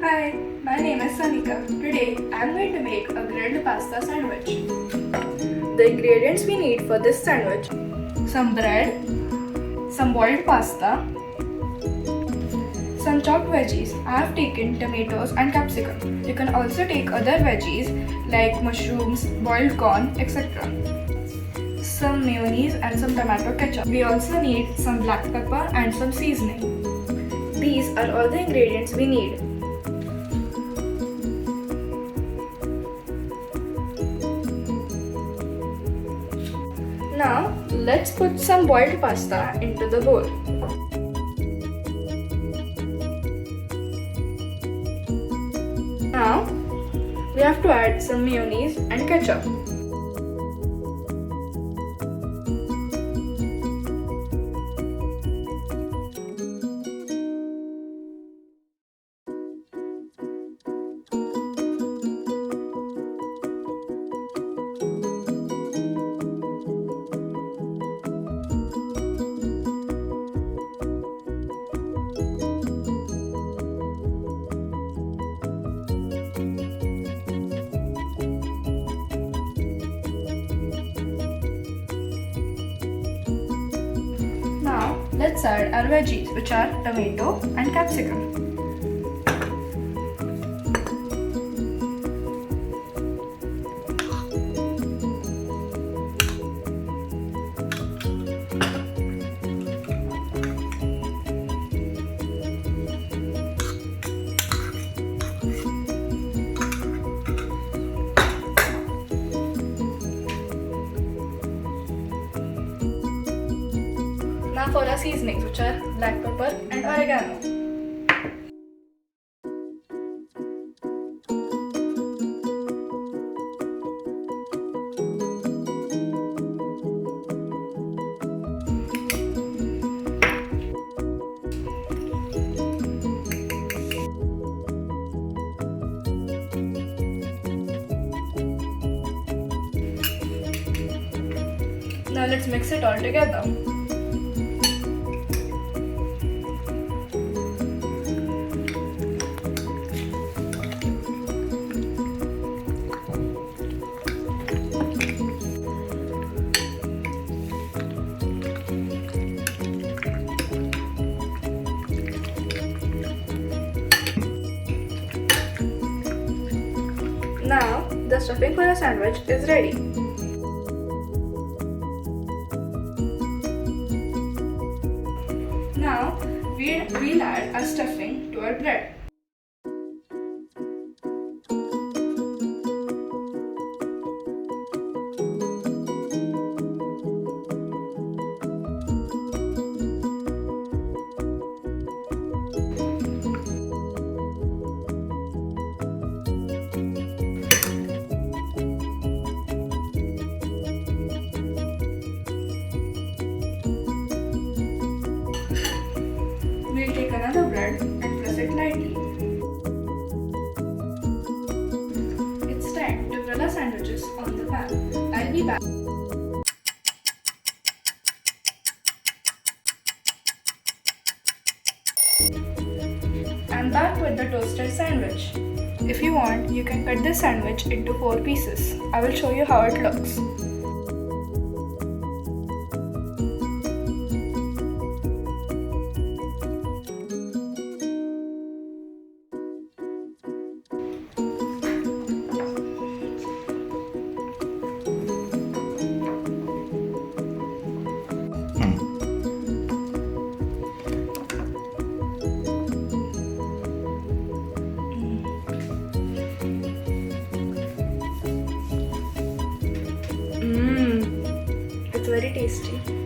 Hi, my name is Sanika. Today I am going to make a grilled pasta sandwich. The ingredients we need for this sandwich: some bread, some boiled pasta, some chopped veggies. I have taken tomatoes and capsicum. You can also take other veggies like mushrooms, boiled corn, etc. Some mayonnaise and some tomato ketchup. We also need some black pepper and some seasoning. These are all the ingredients we need. Now, let's put some boiled pasta into the bowl. Now, we have to add some mayonnaise and ketchup. Now, let's add our veggies, which are tomato and capsicum. Now for our seasonings, which are black pepper and oregano. Now let's mix it all together. Now, the stuffing for the sandwich is ready. Now, we'll add our stuffing to our bread. We'll take another bread and press it lightly. It's time to grill our sandwiches on the pan. I'll be back. I'm back with the toasted sandwich. If you want, you can cut this sandwich into 4 pieces. I will show you how it looks. It's very tasty.